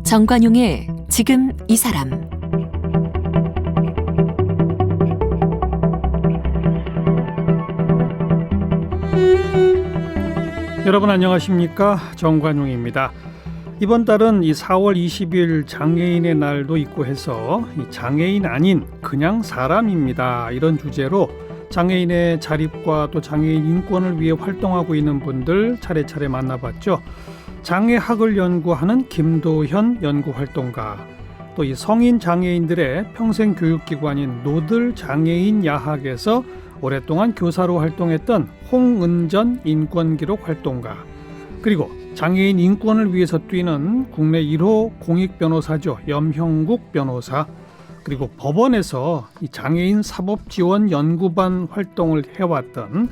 정관용의 지금 이 사람. 여러분 안녕하십니까? 정관용입니다. 이번 달은 이 4월 20일 장애인의 날도 있고 해서 이 장애인 아닌 그냥 사람입니다. 이런 주제로 장애인의 자립과 또 장애인 인권을 위해 활동하고 있는 분들 차례차례 만나봤죠. 장애학을 연구하는 김도현 연구활동가, 또 이 성인 장애인들의 평생 교육기관인 노들장애인 야학에서 오랫동안 교사로 활동했던 홍은전 인권기록 활동가, 그리고 장애인 인권을 위해서 뛰는 국내 1호 공익변호사죠. 염형국 변호사, 그리고 법원에서 이 장애인 사법지원연구반 활동을 해왔던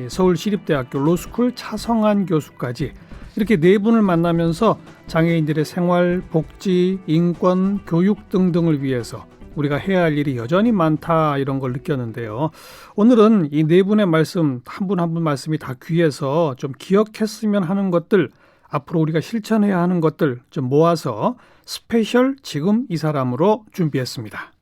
서울시립대학교 로스쿨 차성한 교수까지 이렇게 네 분을 만나면서 장애인들의 생활, 복지, 인권, 교육 등등을 위해서 우리가 해야 할 일이 여전히 많다, 이런 걸 느꼈는데요. 오늘은 이 네 분의 말씀, 한 분 한 분 말씀이 다 귀해서 좀 기억했으면 하는 것들, 앞으로 우리가 실천해야 하는 것들 좀 모아서 스페셜 지금 이 사람으로 준비했습니다.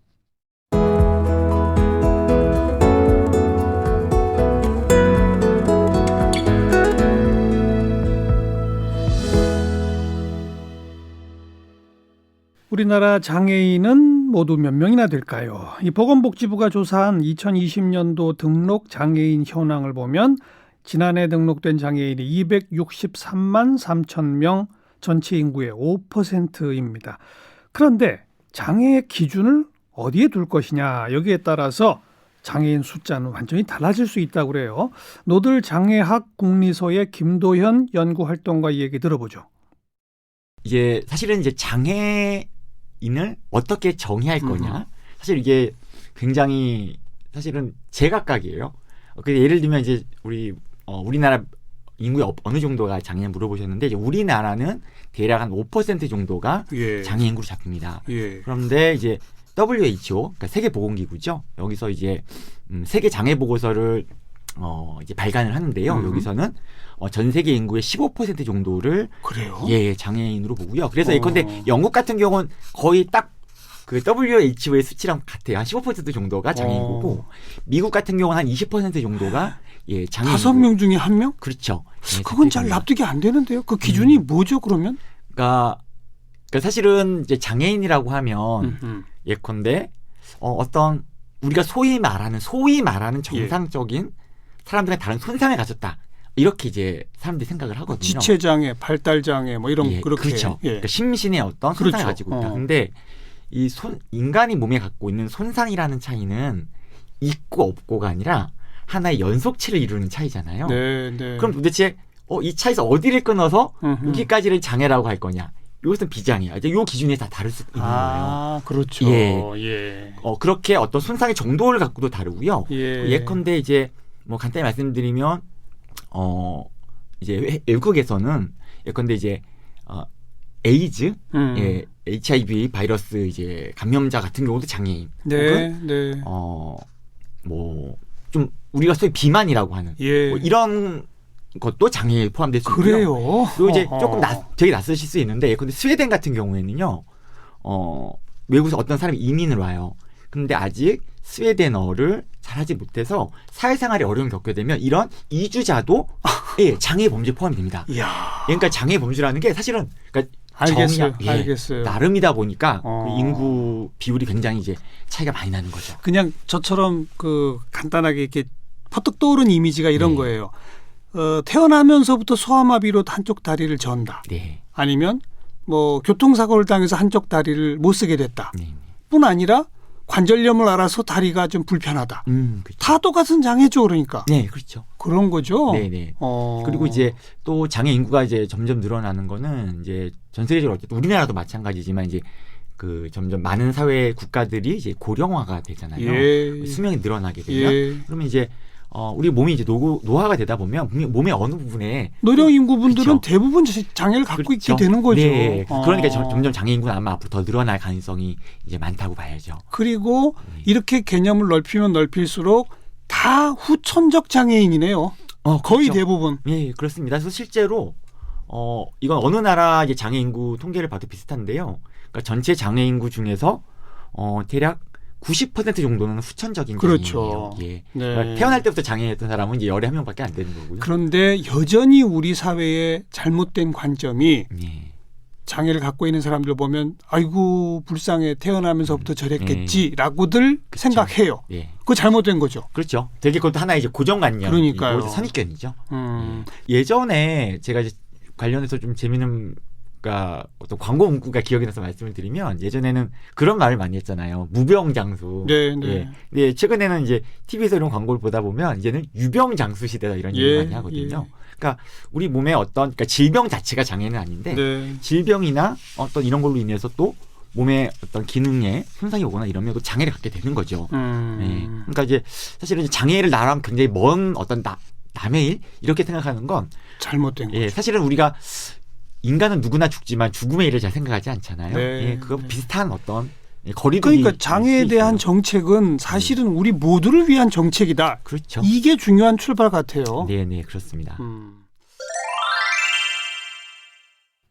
우리나라 장애인은 모두 몇 명이나 될까요? 이 보건복지부가 조사한 2020년도 등록 장애인 현황을 보면 지난해 등록된 장애인이 263만 3천 명, 전체 인구의 5%입니다. 그런데 장애의 기준을 어디에 둘 것이냐, 여기에 따라서 장애인 숫자는 완전히 달라질 수 있다고 그래요. 노들장애학 국리소의 김도현 연구활동가 얘기 들어보죠. 이게 사실은 이제 장애인을 어떻게 정의할 거냐, 사실 이게 굉장히 사실은 제각각이에요. 예를 들면 이제 우리나라 인구의 어느 정도가 장애인 물어보셨는데, 이제 우리나라는 대략 한 5% 정도가 장애 인구로 잡힙니다. 그런데 이제 WHO, 그러니까 세계보건기구죠. 여기서 이제 세계 장애 보고서를 이제 발간을 하는데요. 여기서는 전 세계 인구의 15% 정도를 그래요? 장애인으로 보고요. 그래서 예컨대 영국 같은 경우는 거의 딱 그 WHO의 수치랑 같아요. 한 15% 정도가 장애인구고, 미국 같은 경우는 한 20% 정도가 장애인. 5명 중에 1명? 그렇죠. 그건 잘 납득이 안 되는데요. 그 기준이 뭐죠, 그러면? 그러니까 사실은 이제 장애인이라고 하면 예컨대 어떤 우리가 소위 말하는 정상적인 사람들과 다른 손상을 가졌다, 이렇게 이제 사람들이 생각을 하거든요. 지체장애, 발달장애 뭐 이런, 그렇게. 그렇죠. 그러니까 심신의 어떤 손상을 가지고 있다. 근데 이 인간이 몸에 갖고 있는 손상이라는 차이는 있고 없고가 아니라 하나의 연속체를 이루는 차이잖아요. 네. 그럼 도대체 이 차에서 어디를 끊어서 여기까지를 장애라고 할 거냐? 이것은 비장애야. 이제 이 기준이 다 다를 수 있는 거예요. 그렇죠. 그렇게 어떤 손상의 정도를 갖고도 다르고요. 예컨대 이제 뭐 간단히 말씀드리면 이제 외국에서는 예컨대 이제 에이즈, HIV 바이러스 이제 감염자 같은 경우도 장애인. 뭐 좀 우리가 소위 비만이라고 하는 뭐 이런 것도 장애에 포함될 수 있고요. 그래요? 그리고 이제 조금 되게 낯서실 수 있는데, 근데 스웨덴 같은 경우에는요, 외국에서 어떤 사람이 이민을 와요. 근데 아직 스웨덴어를 잘하지 못해서 사회생활에 어려움을 겪게 되면 이런 이주자도 장애 범죄에 포함이 됩니다. 그러니까 장애 범죄라는 게 사실은 알겠어요. 나름이다 보니까 그 인구 비율이 굉장히 이제 차이가 많이 나는 거죠. 그냥 저처럼 그 간단하게 이렇게 퍼뜩 떠오른 이미지가 이런 거예요. 태어나면서부터 소아마비로 한쪽 다리를 전다. 아니면 뭐 교통사고를 당해서 한쪽 다리를 못 쓰게 됐다. 뿐 아니라 관절염을 앓아서 다리가 좀 불편하다. 그렇죠. 다 똑같은 장애죠, 그러니까. 그렇죠. 그런 거죠. 그리고 이제 또 장애 인구가 이제 점점 늘어나는 거는 이제 전 세계적으로 어쨌든 우리나라도 마찬가지지만 이제 그 점점 많은 사회 국가들이 이제 고령화가 되잖아요. 수명이 늘어나게 되면 그러면 이제 우리 몸이 이제 노화가 되다 보면 몸의 어느 부분에 노령 인구분들은 그렇죠. 대부분 장애를 갖고 그렇죠. 있게 되는 거죠. 네. 그러니까 점점 장애 인구는 아마 앞으로 더 늘어날 가능성이 이제 많다고 봐야죠. 그리고 이렇게 개념을 넓히면 넓힐수록 다 후천적 장애인이네요. 거의 그렇죠. 대부분. 예, 그렇습니다. 그래서 실제로 이건 어느 나라 이제 장애 인구 통계를 봐도 비슷한데요. 그러니까 전체 장애 인구 중에서 대략 90% 정도는 후천적인 그렇죠. 장애인이에요. 예. 네. 그러니까 태어날 때부터 장애였던 사람은 이제 열에 한 명밖에 안 되는 거고요. 그런데 여전히 우리 사회의 잘못된 관점이 예. 장애를 갖고 있는 사람들 보면 아이고 불쌍해 태어나면서부터 저랬겠지라고들 그쵸. 생각해요. 예. 그거 잘못된 거죠. 그렇죠. 되게 그것도 하나의 이제 고정관념, 그러니까요. 선입견이죠. 음. 예전에 제가 이제 관련해서 좀 재미있는 어떤 광고 문구가 기억이 나서 말씀을 드리면 예전에는 그런 말을 많이 했잖아요. 무병장수. 네, 네. 예. 근데 최근에는 이제 TV에서 이런 광고를 보다 보면 이제는 유병장수 시대다 이런 얘기 많이 하거든요. 그러니까 우리 몸의 그러니까 질병 자체가 장애는 아닌데 네. 질병이나 어떤 이런 걸로 인해서 또 몸의 어떤 기능에 손상이 오거나 이러면 또 장애를 갖게 되는 거죠. 예. 그러니까 이제 사실은 이제 장애를 나랑 굉장히 먼 어떤 남의 일 이렇게 생각하는 건 잘못된 거죠. 예, 사실은 우리가 인간은 누구나 죽지만 죽음의 일을 잘 생각하지 않잖아요. 네, 예, 그거 네. 비슷한 어떤 거리두기. 그러니까 장애에 대한 정책은 사실은 우리 모두를 위한 정책이다. 그렇죠. 이게 중요한 출발 같아요. 네, 그렇습니다.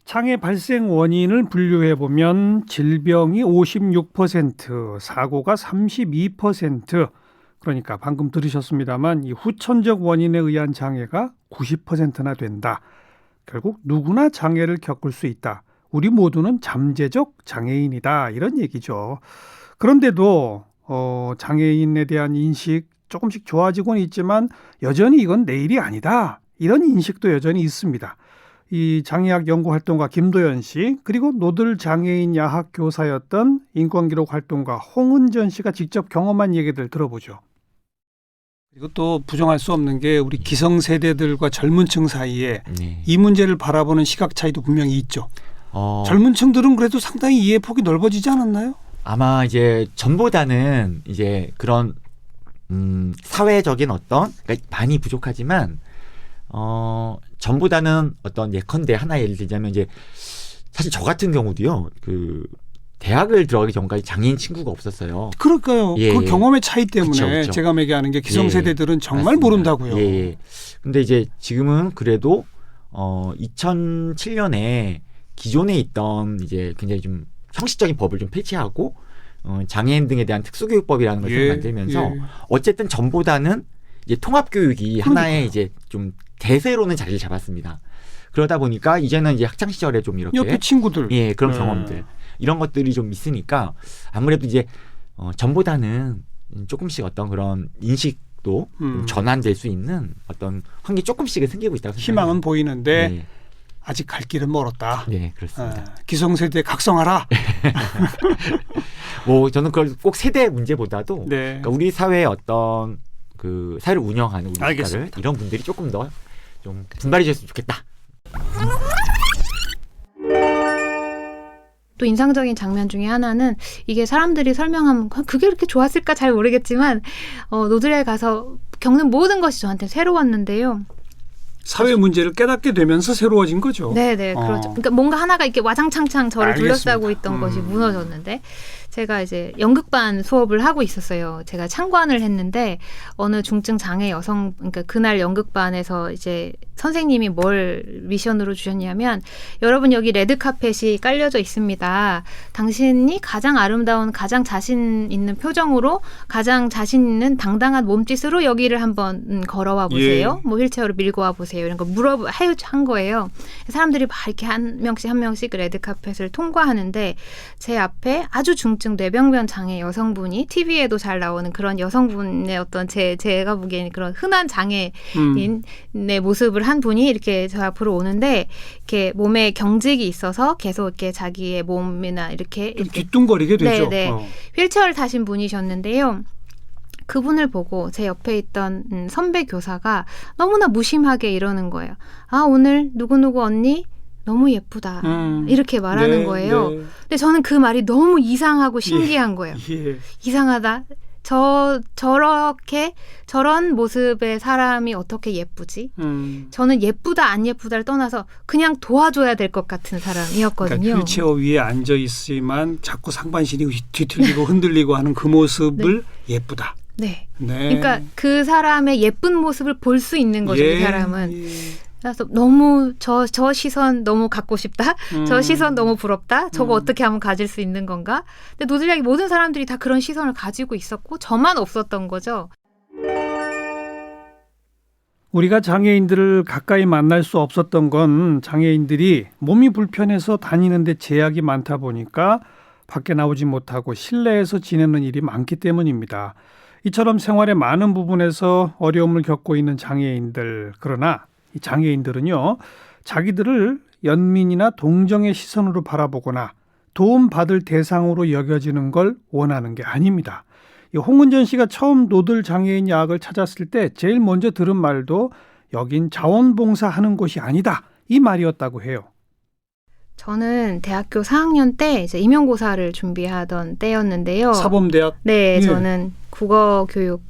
장애 발생 원인을 분류해 보면 질병이 56%, 사고가 32%. 그러니까 방금 들으셨습니다만 이 후천적 원인에 의한 장애가 90%나 된다. 결국 누구나 장애를 겪을 수 있다. 우리 모두는 잠재적 장애인이다. 이런 얘기죠. 그런데도 장애인에 대한 인식 조금씩 좋아지고는 있지만 여전히 이건 내 일이 아니다. 이런 인식도 여전히 있습니다. 이 장애학 연구활동가 김도연 씨 그리고 노들 장애인 야학 교사였던 인권기록 활동가 홍은전 씨가 직접 경험한 얘기들 들어보죠. 그리고 또 부정할 수 없는 게 우리 기성세대들과 젊은 층 사이에 네. 이 문제를 바라보는 시각 차이도 분명히 있죠. 젊은 층들은 그래도 상당히 이해 폭이 넓어지지 않았나요? 아마 이제 전보다는 이제 그런 사회적인 어떤 그러니까 많이 부족하지만 전보다는 어떤 예컨대 하나 예를 들자면 이제 사실 저 같은 경우도요. 대학을 들어가기 전까지 장애인 친구가 없었어요. 그럴까요? 예, 그 예. 경험의 차이 때문에 그쵸. 제가 얘기하는 게 기성세대들은 정말 맞습니다. 모른다고요. 예. 근데 이제 지금은 그래도 2007년에 기존에 있던 이제 굉장히 좀 형식적인 법을 좀 폐지하고 장애인 등에 대한 특수교육법이라는 걸 좀 만들면서 어쨌든 전보다는 이제 통합교육이 하나의 이제 좀 대세로는 자리를 잡았습니다. 그러다 보니까 이제는 이제 학창 시절에 좀 이렇게 옆에 친구들, 예, 그런 경험들 이런 것들이 좀 있으니까 아무래도 이제 전보다는 조금씩 어떤 그런 인식도 좀 전환될 수 있는 어떤 환경이 조금씩은 생기고 있다고 생각합니다. 희망은 보이는데 네. 아직 갈 길은 멀었다. 네, 그렇습니다. 기성세대 각성하라. 뭐 저는 그걸 꼭 세대 문제보다도 네. 그러니까 우리 사회의 어떤 그 사회를 운영하는 우리 국가를 알겠습니다. 이런 분들이 조금 더 좀 분발해 주셨으면 좋겠다. 또 인상적인 장면 중에 하나는 이게 사람들이 설명하면 그게 그렇게 좋았을까 잘 모르겠지만 노들에 가서 겪는 모든 것이 저한테 새로웠는데요. 사회 문제를 깨닫게 되면서 새로워진 거죠. 네네 그렇죠. 그러니까 뭔가 하나가 이렇게 와장창창 저를 알겠습니다. 둘러싸고 있던 것이 무너졌는데 제가 이제 연극반 수업을 하고 있었어요. 제가 참관을 했는데 어느 중증 장애 여성 그러니까 그날 연극반에서 이제 선생님이 뭘 미션으로 주셨냐면 여러분 여기 레드 카펫이 깔려져 있습니다. 당신이 가장 아름다운 가장 자신 있는 표정으로 가장 자신 있는 당당한 몸짓으로 여기를 한번 걸어와 보세요. 뭐 휠체어로 밀고 와 보세요. 이런 거 한 거예요. 사람들이 막 이렇게 한 명씩 레드 카펫을 통과하는데 제 앞에 아주 중증 뇌병변 장애 여성분이 TV에도 잘 나오는 그런 여성분의 어떤 제가 보기에는 그런 흔한 장애인의 모습을 한 분이 이렇게 저 앞으로 오는데 이렇게 몸에 경직이 있어서 계속 이렇게 자기의 몸이나 이렇게 뒤뚱거리게 되죠. 네. 휠체어를 타신 분이셨는데요. 그분을 보고 제 옆에 있던 선배 교사가 너무나 무심하게 이러는 거예요. 아, 오늘 누구누구 언니 너무 예쁘다. 이렇게 말하는 거예요. 근데 저는 그 말이 너무 이상하고 신기한 거예요. 이상하다. 저런 모습의 사람이 어떻게 예쁘지? 저는 예쁘다 안 예쁘다를 떠나서 그냥 도와줘야 될 것 같은 사람이었거든요. 그러니까 휠체어 위에 앉아 있지만 자꾸 상반신이 뒤틀리고 흔들리고 하는 그 모습을 예쁘다. 네. 네. 그러니까 그 사람의 예쁜 모습을 볼 수 있는 거죠. 이 사람은. 예. 그래서 너무 저 시선 너무 갖고 싶다. 저 시선 너무 부럽다. 저거 어떻게 하면 가질 수 있는 건가? 근데 노들야기 모든 사람들이 다 그런 시선을 가지고 있었고 저만 없었던 거죠. 우리가 장애인들을 가까이 만날 수 없었던 건 장애인들이 몸이 불편해서 다니는데 제약이 많다 보니까 밖에 나오지 못하고 실내에서 지내는 일이 많기 때문입니다. 이처럼 생활의 많은 부분에서 어려움을 겪고 있는 장애인들, 그러나 이 장애인들은요, 자기들을 연민이나 동정의 시선으로 바라보거나 도움받을 대상으로 여겨지는 걸 원하는 게 아닙니다. 이 홍은전 씨가 처음 노들 장애인 야학을 찾았을 때 제일 먼저 들은 말도 여긴 자원봉사하는 곳이 아니다, 이 말이었다고 해요. 저는 대학교 4학년 때 이제 임용고사를 준비하던 때였는데요. 사범대학? 네, 예. 저는 국어교육과를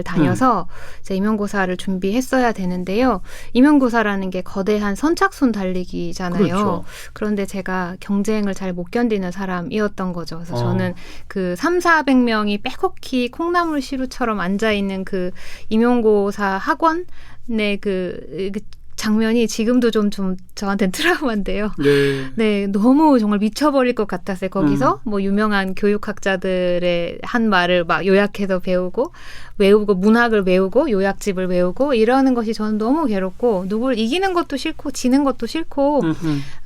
다녀서 이제 임용고사를 준비했어야 되는데요. 임용고사라는 게 거대한 선착순 달리기잖아요. 그렇죠. 그런데 제가 경쟁을 잘 못 견디는 사람이었던 거죠. 그래서 저는 그 300~400명이 빼곡히 콩나물 시루처럼 앉아있는 그 임용고사 학원의 그 장면이 지금도 좀 저한테는 트라우마인데요. 네. 네, 너무 정말 미쳐버릴 것 같았어요. 거기서 뭐 유명한 교육학자들의 한 말을 막 요약해서 배우고 문학을 외우고 요약집을 외우고 이러는 것이 저는 너무 괴롭고 누굴 이기는 것도 싫고 지는 것도 싫고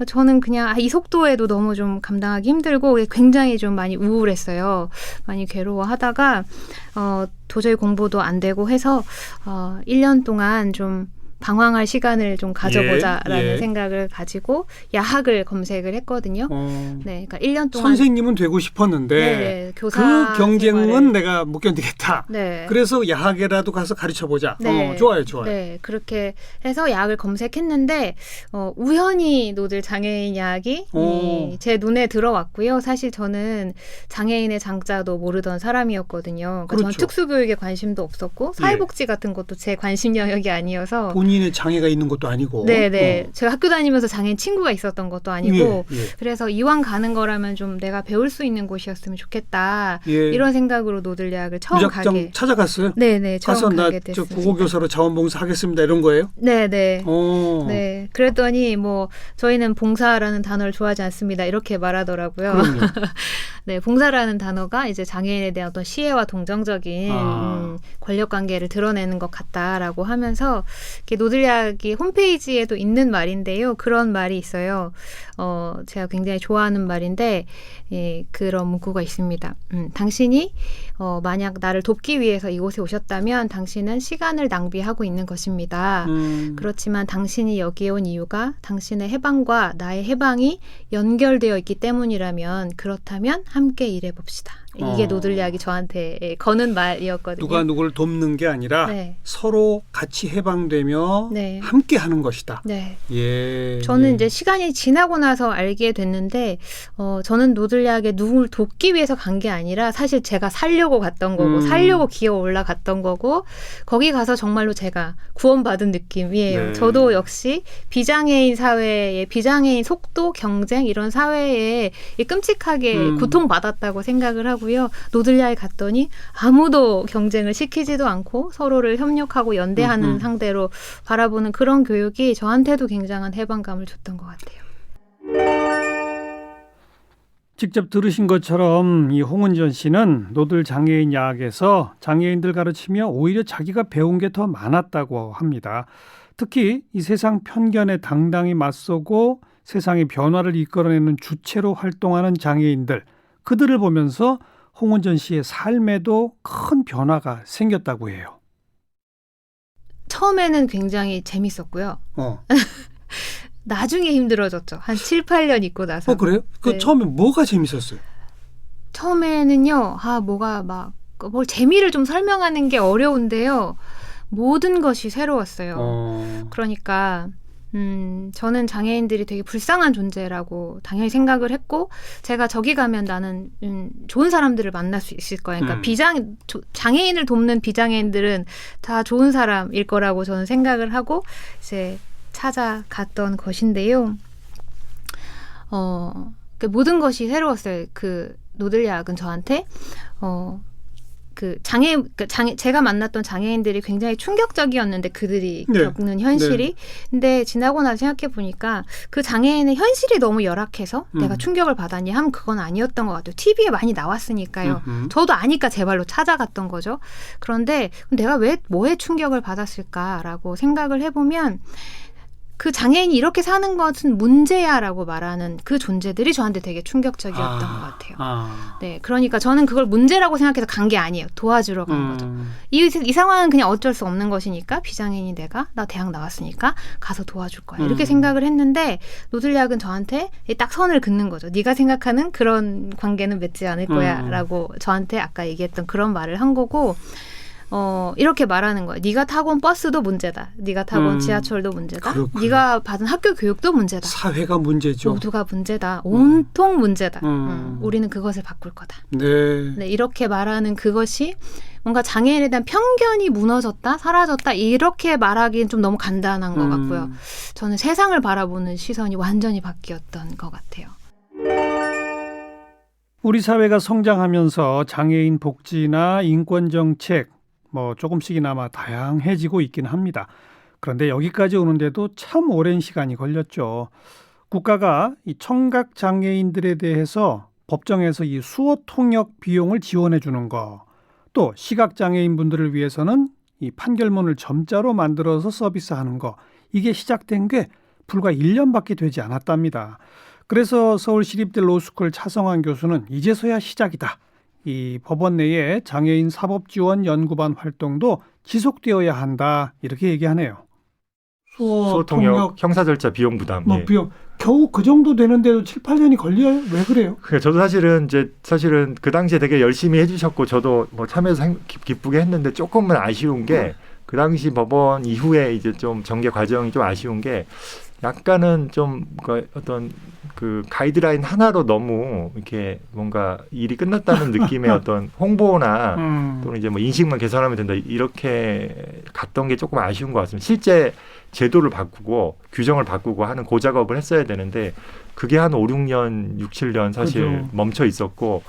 저는 그냥 이 속도에도 너무 좀 감당하기 힘들고 굉장히 좀 많이 우울했어요. 많이 괴로워하다가 도저히 공부도 안 되고 해서 1년 동안 좀 방황할 시간을 좀 가져보자라는 생각을 가지고 야학을 검색을 했거든요. 네, 그러니까 1년 동안 선생님은 되고 싶었는데 네, 교사 그 경쟁은 생활을, 내가 못 견디겠다. 네. 그래서 야학에라도 가서 가르쳐보자. 네. 좋아요. 네, 그렇게 해서 야학을 검색했는데 우연히 노들 장애인 야학이 제 눈에 들어왔고요. 사실 저는 장애인의 장자도 모르던 사람이었거든요. 그러니까 저는 특수교육에 관심도 없었고 사회복지 같은 것도 제 관심 영역이 아니어서 본인의 장애가 있는 것도 아니고. 네네. 제가 학교 다니면서 장애인 친구가 있었던 것도 아니고 그래서 이왕 가는 거라면 좀 내가 배울 수 있는 곳이었으면 좋겠다. 이런 생각으로 노들 야학을 처음 가게. 찾아갔어요? 네네. 처음 가게 됐습니다. 됐습니다. 저 국어교사로 자원봉사 하겠습니다. 이런 거예요? 네네. 네. 그랬더니 뭐 저희는 봉사라는 단어를 좋아하지 않습니다. 이렇게 말하더라고요. 네, 봉사라는 단어가 이제 장애인에 대한 어떤 시혜와 동정적인 권력관계를 드러내는 것 같다라고 하면서 노들야기 홈페이지에도 있는 말인데요. 그런 말이 있어요. 제가 굉장히 좋아하는 말인데 그런 문구가 있습니다. 당신이 만약 나를 돕기 위해서 이곳에 오셨다면 당신은 시간을 낭비하고 있는 것입니다. 그렇지만 당신이 여기에 온 이유가 당신의 해방과 나의 해방이 연결되어 있기 때문이라면 그렇다면 함께 일해봅시다. 이게 노들야기 저한테 거는 말이었거든요. 누가 누구를 돕는 게 아니라 서로 같이 해방되며 함께 하는 것이다. 네. 예. 저는 이제 시간이 지나고 나서 알게 됐는데 저는 노들야기에 누굴 돕기 위해서 간 게 아니라 사실 제가 살려고 갔던 거고 살려고 기어 올라갔던 거고 거기 가서 정말로 제가 구원받은 느낌이에요. 네. 저도 역시 비장애인 사회에 비장애인 속도 경쟁 이런 사회에 끔찍하게 고통받았다고 생각을 하고요. 노들야에 갔더니 아무도 경쟁을 시키지도 않고 서로를 협력하고 연대하는 상대로 바라보는 그런 교육이 저한테도 굉장한 해방감을 줬던 것 같아요. 직접 들으신 것처럼 이 홍은전 씨는 노들 장애인 야학에서 장애인들 가르치며 오히려 자기가 배운 게 더 많았다고 합니다. 특히 이 세상 편견에 당당히 맞서고 세상의 변화를 이끌어내는 주체로 활동하는 장애인들, 그들을 보면서 홍은전 씨의 삶에도 큰 변화가 생겼다고 해요. 처음에는 굉장히 재밌었고요. 나중에 힘들어졌죠. 한 7, 8년 있고 나서. 그래요? 처음에 뭐가 재밌었어요? 처음에는요. 뭐가 뭘 재미를 좀 설명하는 게 어려운데요. 모든 것이 새로웠어요. 그러니까 저는 장애인들이 되게 불쌍한 존재라고 당연히 생각을 했고, 제가 저기 가면 나는 좋은 사람들을 만날 수 있을 거야. 그러니까 장애인을 돕는 비장애인들은 다 좋은 사람일 거라고 저는 생각을 하고 이제 찾아갔던 것인데요. 그 모든 것이 새로웠어요. 그 노들야학은 저한테 제가 만났던 장애인들이 굉장히 충격적이었는데 그들이 네. 겪는 현실이. 근데 지나고 나서 생각해 보니까 그 장애인의 현실이 너무 열악해서 내가 충격을 받았니 하면 그건 아니었던 것 같아요. TV에 많이 나왔으니까요. 저도 아니까 제 발로 찾아갔던 거죠. 그런데 내가 뭐에 충격을 받았을까라고 생각을 해보면 그 장애인이 이렇게 사는 것은 문제야라고 말하는 그 존재들이 저한테 되게 충격적이었던 것 같아요. 네, 그러니까 저는 그걸 문제라고 생각해서 간 게 아니에요. 도와주러 간 거죠. 이 상황은 그냥 어쩔 수 없는 것이니까 비장애인이 나 대학 나왔으니까 가서 도와줄 거야. 이렇게 생각을 했는데 노들야학은 저한테 딱 선을 긋는 거죠. 네가 생각하는 그런 관계는 맺지 않을 거야라고 저한테 아까 얘기했던 그런 말을 한 거고. 이렇게 말하는 거야. 네가 타고 온 버스도 문제다. 네가 타고 온 지하철도 문제다. 그렇구나. 네가 받은 학교 교육도 문제다. 사회가 문제죠. 모두가 문제다. 온통 문제다. 우리는 그것을 바꿀 거다. 네. 네, 이렇게 말하는 그것이 뭔가 장애인에 대한 편견이 무너졌다, 사라졌다 이렇게 말하기엔 좀 너무 간단한 것 같고요. 저는 세상을 바라보는 시선이 완전히 바뀌었던 것 같아요. 우리 사회가 성장하면서 장애인 복지나 인권 정책 조금씩이나마 다양해지고 있긴 합니다. 그런데 여기까지 오는데도 참 오랜 시간이 걸렸죠. 국가가 이 청각 장애인들에 대해서 법정에서 이 수어 통역 비용을 지원해 주는 거, 또 시각 장애인 분들을 위해서는 이 판결문을 점자로 만들어서 서비스하는 거, 이게 시작된 게 불과 1년밖에 되지 않았답니다. 그래서 서울시립대 로스쿨 차성환 교수는 이제서야 시작이다. 이 법원 내에 장애인 사법지원 연구반 활동도 지속되어야 한다. 이렇게 얘기하네요. 수어 통역 형사 절차 비용 부담. 예. 비용 겨우 그 정도 되는데도 7, 8년이 걸려요? 왜 그래요? 저도 사실은 그 당시에 되게 열심히 해주셨고 저도 참여해서 기쁘게 했는데 조금은 아쉬운 게 그 당시 법원 이후에 이제 좀 전개 과정이 좀 아쉬운 게 약간은 좀 어떤 그 가이드라인 하나로 너무 이렇게 뭔가 일이 끝났다는 느낌의 어떤 홍보나 또는 이제 인식만 개선하면 된다 이렇게 갔던 게 조금 아쉬운 것 같습니다. 실제 제도를 바꾸고 규정을 바꾸고 하는 그 작업을 했어야 되는데 그게 한 5, 6년, 6, 7년 사실 그렇죠. 멈춰 있었고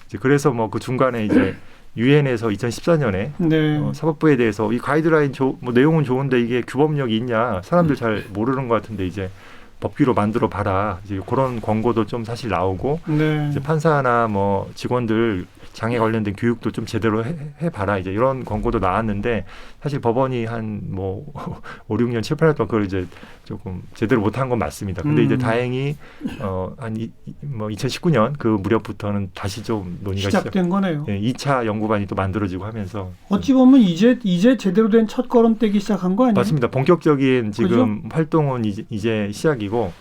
이제 그래서 그 중간에 이제 유엔에서 2014년에 네. 사법부에 대해서 이 가이드라인 내용은 좋은데 이게 규범력이 있냐 사람들 잘 모르는 것 같은데 이제 법규로 만들어 봐라 이제 그런 권고도 좀 사실 나오고 네. 이제 판사나 직원들 장애 관련된 교육도 좀 제대로 해봐라 이제 이런 권고도 나왔는데 사실 법원이 한 5, 6년, 7, 8년 동안 그걸 이제 조금 제대로 못한 건 맞습니다. 근데 이제 다행히 한 2019년 그 무렵부터는 다시 좀 논의가 시작된 거네요. 예, 2차 연구반이 또 만들어지고 하면서 어찌 보면 이제 제대로 된 첫 걸음 떼기 시작한 거 아니에요? 맞습니다. 본격적인 지금 활동은 이제 시작이고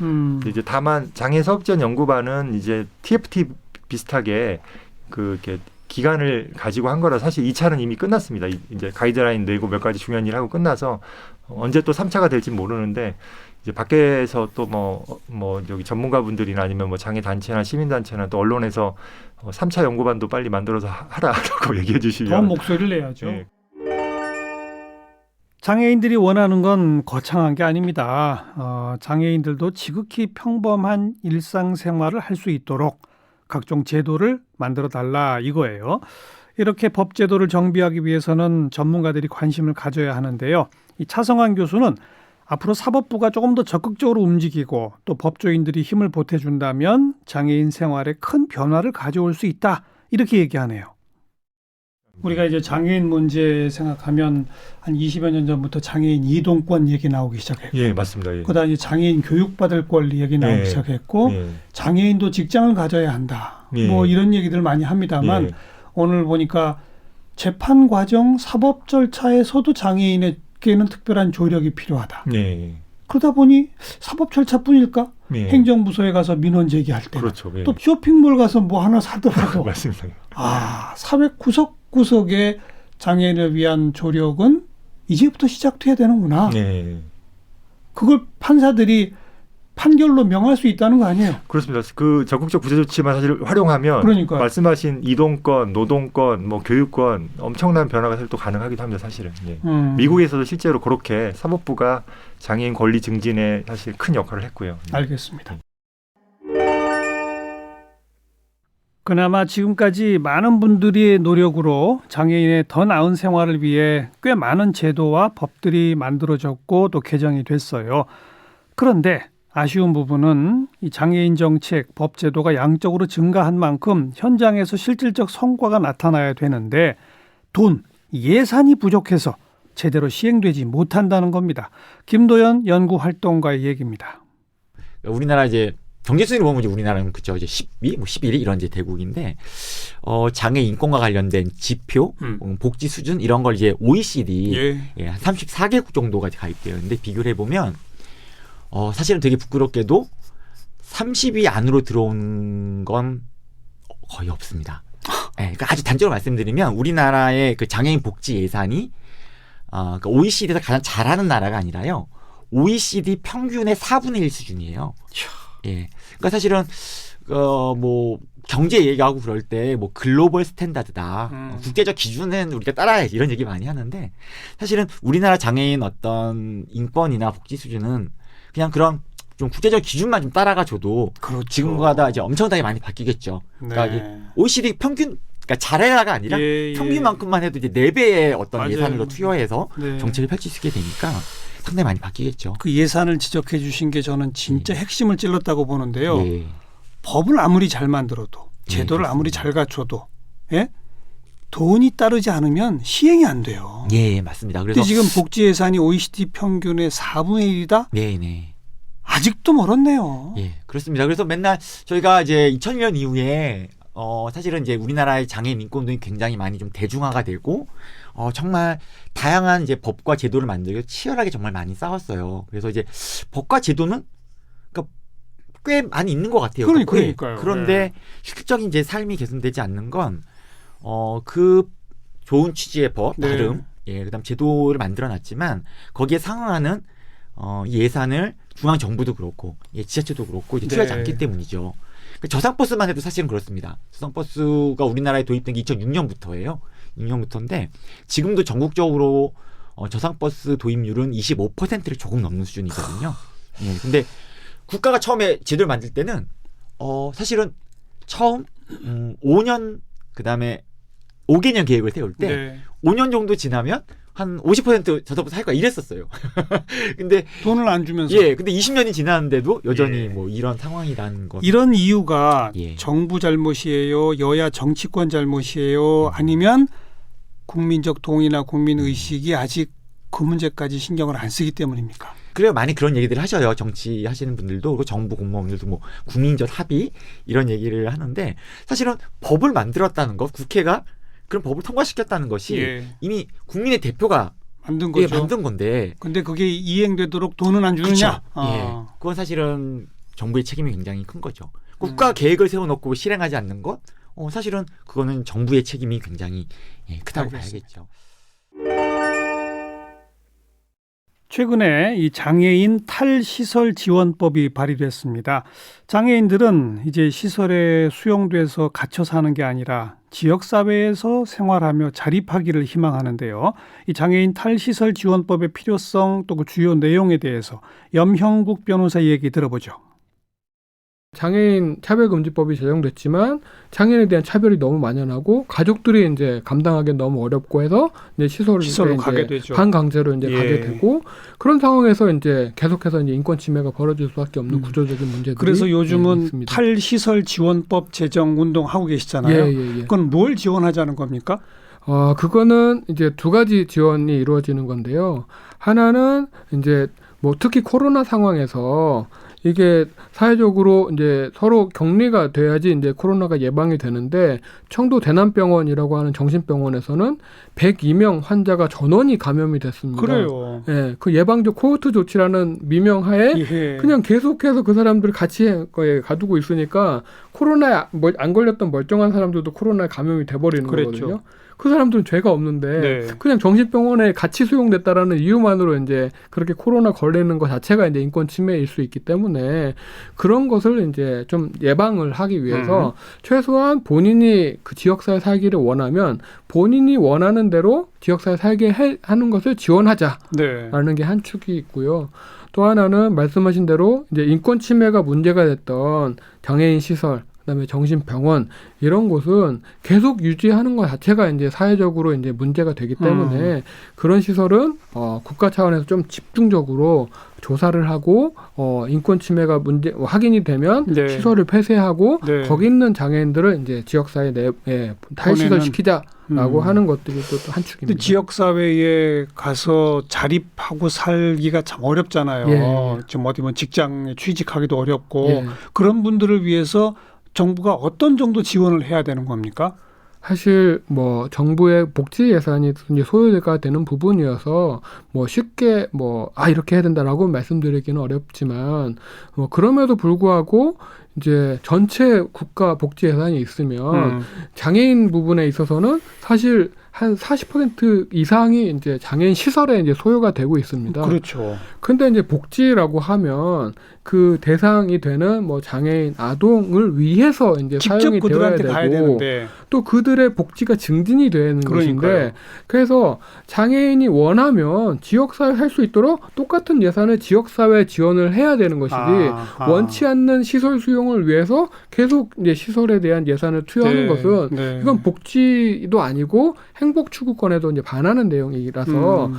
이제 다만 장애 사업지원 연구반은 이제 TFT 비슷하게 이렇게 기간을 가지고 한 거라 사실 2차는 이미 끝났습니다. 이제 가이드라인 내고 몇 가지 중요한 일 하고 끝나서 언제 또 3차가 될지 모르는데 이제 밖에서 또 여기 전문가분들이나 아니면 장애 단체나 시민 단체나 또 언론에서 3차 연구반도 빨리 만들어서 하라라고 얘기해 주시면 더 목소리를 내야죠. 예. 장애인들이 원하는 건 거창한 게 아닙니다. 장애인들도 지극히 평범한 일상생활을 할 수 있도록 각종 제도를 만들어 달라 이거예요. 이렇게 법 제도를 정비하기 위해서는 전문가들이 관심을 가져야 하는데요. 이 차성환 교수는 앞으로 사법부가 조금 더 적극적으로 움직이고 또 법조인들이 힘을 보태준다면 장애인 생활에 큰 변화를 가져올 수 있다. 이렇게 얘기하네요. 우리가 이제 장애인 문제 생각하면 한 20여 년 전부터 장애인 이동권 얘기 나오기 시작했고 예, 맞습니다. 예. 그다음에 장애인 교육받을 권리 얘기 나오기 예. 시작했고 예. 장애인도 직장을 가져야 한다. 예. 이런 얘기들 많이 합니다만 예. 오늘 보니까 재판 과정 사법 절차에서도 장애인에게는 특별한 조력이 필요하다. 예. 그러다 보니 사법 절차뿐일까? 예. 행정부서에 가서 민원 제기할 때 그렇죠. 예. 또 쇼핑몰 가서 뭐 하나 사더라도 맞습니다. 사회 그걸 판사들이 판결로 명할 수 있다는 거 아니에요? 그렇습니다. 그 적극적 구제 조치만 사실 활용하면 그러니까요. 말씀하신 이동권, 노동권, 뭐 교육권 엄청난 변화가 사실 또 가능하기도 합니다. 사실은. 예. 미국에서도 실제로 그렇게 사법부가 장애인 권리 증진에 사실 큰 역할을 했고요. 알겠습니다. 그나마 지금까지 많은 분들의 노력으로 장애인의 더 나은 생활을 위해 꽤 많은 제도와 법들이 만들어졌고 또 개정이 됐어요. 그런데 아쉬운 부분은 이 장애인 정책, 법 제도가 양적으로 증가한 만큼 현장에서 실질적 성과가 나타나야 되는데 돈, 예산이 부족해서 제대로 시행되지 못한다는 겁니다. 김도연 연구활동가의 얘기입니다. 우리나라 이제 경제 순위로 보면 이제 우리나라는 그죠 이제 10위, 뭐 11위 이런 이제 대국인데 장애 인권과 관련된 지표, 복지 수준 이런 걸 이제 OECD 한 34개국 정도가 가입되어 있는데 비교를 해보면 사실은 되게 부끄럽게도 30위 안으로 들어온 건 거의 없습니다. 그러니까 아주 단적으로 말씀드리면 우리나라의 그 장애인 복지 예산이 그러니까 OECD에서 가장 잘하는 나라가 아니라요. OECD 평균의 4분의 1 수준이에요. 그러니까 사실은 뭐 경제 얘기하고 그럴 때 뭐 글로벌 스탠다드다, 국제적 기준은 우리가 따라야지 이런 얘기 많이 하는데 사실은 우리나라 장애인 어떤 인권이나 복지 수준은 그냥 그런 좀 국제적 기준만 좀 따라가 줘도 그렇죠. 지금보다 이제 엄청나게 많이 바뀌겠죠. 그러니까 OECD 평균, 그러니까 잘해라가 아니라 평균만큼만 해도 이제 4배의 어떤 맞아요. 예산을 투여해서 정책을 펼칠 수 있게 되니까 상당히 많이 바뀌겠죠. 그 예산을 지적해 주신 게 저는 진짜 핵심을 찔렀다고 보는데요. 법을 아무리 잘 만들어도 제도를 아무리 잘 갖춰도 돈이 따르지 않으면 시행이 안 돼요. 맞습니다. 그런데 지금 복지 예산이 OECD 평균의 4분의 1이다? 네네. 아직도 멀었네요. 그렇습니다. 그래서 맨날 저희가 이제 2001년 이후에 사실은 이제 우리나라의 장애인 인권운동이 굉장히 많이 좀 대중화가 되고 정말 다양한 이제 법과 제도를 만들기 위해 치열하게 정말 많이 싸웠어요. 그래서 이제 법과 제도는 그러니까 꽤 많이 있는 것 같아요. 그러니까요. 그런데 실질적인 이제 삶이 개선되지 않는 건 그 좋은 취지의 법 나름 그다음 제도를 만들어놨지만 거기에 상응하는 이 예산을 중앙 정부도 그렇고 지자체도 그렇고 이제 투여하지 않기 때문이죠. 저상버스만 해도 사실은 그렇습니다. 저상버스가 우리나라에 도입된 게 2006년부터예요. 6년부터인데 지금도 전국적으로 저상버스 도입률은 25%를 조금 넘는 수준이거든요. 근데 국가가 처음에 제도를 만들 때는 사실은 처음 5년 그다음에 5개년 계획을 세울 때 5년 정도 지나면 한 50% 저상버스 할 거야 이랬었어요. 근데 돈을 안 주면서. 근데 20년이 지났는데도 여전히 뭐 이런 상황이라는 것. 이런 이유가 정부 잘못이에요, 여야 정치권 잘못이에요, 아니면 국민적 동의나 국민 의식이 아직 그 문제까지 신경을 안 쓰기 때문입니까? 그래요. 많이 그런 얘기들을 하셔요. 정치 하시는 분들도 그리고 정부 공무원들도 뭐 국민적 합의 이런 얘기를 하는데 사실은 법을 만들었다는 것, 국회가 그런 법을 통과시켰다는 것이 이미 국민의 대표가 만든 거죠. 만든 건데. 근데 그게 이행되도록 돈은 안 주느냐? 그건 사실은 정부의 책임이 굉장히 큰 거죠. 국가 계획을 세워놓고 실행하지 않는 것, 사실은 그거는 정부의 책임이 굉장히 크다고 봐야겠죠. 최근에 이 장애인 탈시설 지원법이 발의됐습니다. 장애인들은 이제 시설에 수용돼서 갇혀 사는 게 아니라 지역사회에서 생활하며 자립하기를 희망하는데요. 이 장애인 탈시설 지원법의 필요성 또 그 주요 내용에 대해서 염형국 변호사 얘기 들어보죠. 장애인 차별금지법이 제정됐지만 장애인에 대한 차별이 너무 만연하고 가족들이 이제 감당하기 너무 어렵고 해서 이제 시설로 가게 되죠. 반강제로 이제 가게 되고 그런 상황에서 이제 계속해서 이제 인권 침해가 벌어질 수밖에 없는 구조적인 문제들이 그래서 요즘은 있습니다. 탈시설 지원법 제정 운동 하고 계시잖아요. 그건 뭘 지원하자는 겁니까? 그거는 이제 두 가지 지원이 이루어지는 건데요. 하나는 이제 뭐 특히 코로나 상황에서 이게 사회적으로 이제 서로 격리가 돼야지 이제 코로나가 예방이 되는데 청도 대남병원이라고 하는 정신병원에서는 102명 환자가 전원이 감염이 됐습니다. 그래요. 예, 그 예방적 코호트 조치라는 미명하에 예. 그냥 계속해서 그 사람들을 같이 가두고 있으니까 코로나에 안 걸렸던 멀쩡한 사람들도 코로나에 감염이 돼버리는 그랬죠. 거거든요. 그 사람들은 죄가 없는데 네. 그냥 정신병원에 같이 수용됐다라는 이유만으로 이제 그렇게 코로나 걸리는 것 자체가 이제 인권 침해일 수 있기 때문에 그런 것을 이제 좀 예방을 하기 위해서 최소한 본인이 그 지역사회 살기를 원하면 본인이 원하는 대로 지역사회 살게 하는 것을 지원하자라는 네. 게 한 축이 있고요. 또 하나는 말씀하신 대로 이제 인권 침해가 문제가 됐던 장애인 시설, 그다음에 정신병원 이런 곳은 계속 유지하는 것 자체가 이제 사회적으로 이제 문제가 되기 때문에 그런 시설은 국가 차원에서 좀 집중적으로 조사를 하고 인권 침해가 확인이 되면 네. 시설을 폐쇄하고 네. 거기 있는 장애인들을 이제 지역사회 내에 탈시설 시키자라고 하는 것들이 또 한 축입니다. 근데 지역 사회에 가서 자립하고 살기가 참 어렵잖아요. 예. 지금 어디 뭐 직장에 취직하기도 어렵고 예. 그런 분들을 위해서 정부가 어떤 정도 지원을 해야 되는 겁니까? 사실 뭐 정부의 복지 예산이 이제 소요가 되는 부분이어서 뭐 쉽게 이렇게 해야 된다라고 말씀드리기는 어렵지만 그럼에도 불구하고 이제 전체 국가 복지 예산이 있으면 장애인 부분에 있어서는 사실 한 40% 이상이 이제 장애인 시설에 이제 소요가 되고 있습니다. 그렇죠. 근데 이제 복지라고 하면 그 대상이 되는 뭐 장애인 아동을 위해서 이제 직접 사용이 되어야 그들한테 가야 되고 되는데 또 그들의 복지가 증진이 되는 그러니까요. 것인데 그래서 장애인이 원하면 지역사회 할 수 있도록 똑같은 예산을 지역사회 지원을 해야 되는 것이지 원치 않는 시설 수용을 위해서 계속 이제 시설에 대한 예산을 투여하는 것은 이건 복지도 아니고 행복 추구권에도 이제 반하는 내용이라서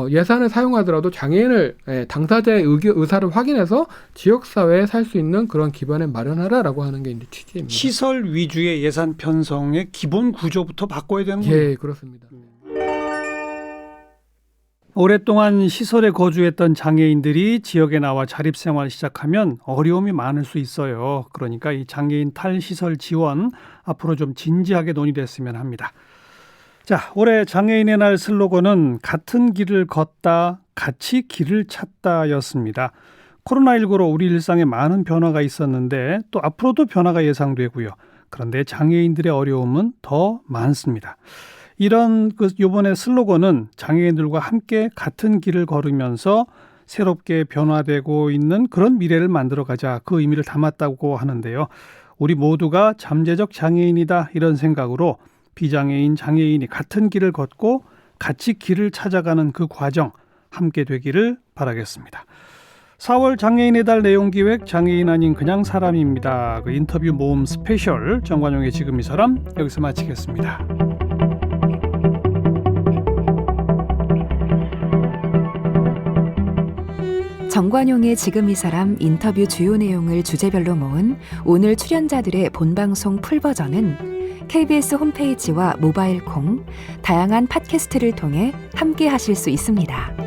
예산을 사용하더라도 장애인을 당사자의 의사를 확인해서 지역사회에 살 수 있는 그런 기반을 마련하라라고 하는 게 이제 취지입니다. 시설 위주의 예산 편성의 기본 구조부터 바꿔야 되는 거예요. 예, 그렇습니다. 오랫동안 시설에 거주했던 장애인들이 지역에 나와 자립생활을 시작하면 어려움이 많을 수 있어요. 그러니까 이 장애인 탈시설 지원 앞으로 좀 진지하게 논의됐으면 합니다. 자, 올해 장애인의 날 슬로건은 같은 길을 걷다, 같이 길을 찾다였습니다. 코로나19로 우리 일상에 많은 변화가 있었는데 또 앞으로도 변화가 예상되고요. 그런데 장애인들의 어려움은 더 많습니다. 이런 이번에 슬로건은 장애인들과 함께 같은 길을 걸으면서 새롭게 변화되고 있는 그런 미래를 만들어가자 그 의미를 담았다고 하는데요. 우리 모두가 잠재적 장애인이다 이런 생각으로 비장애인, 장애인이 같은 길을 걷고 같이 길을 찾아가는 그 과정 함께 되기를 바라겠습니다. 4월 장애인의 달 내용기획 장애인 아닌 그냥 사람입니다. 그 인터뷰 모음 스페셜 정관용의 지금 이 사람 여기서 마치겠습니다. 정관용의 지금 이 사람 인터뷰 주요 내용을 주제별로 모은 오늘 출연자들의 본방송 풀버전은 KBS 홈페이지와 모바일 콩, 다양한 팟캐스트를 통해 함께 하실 수 있습니다.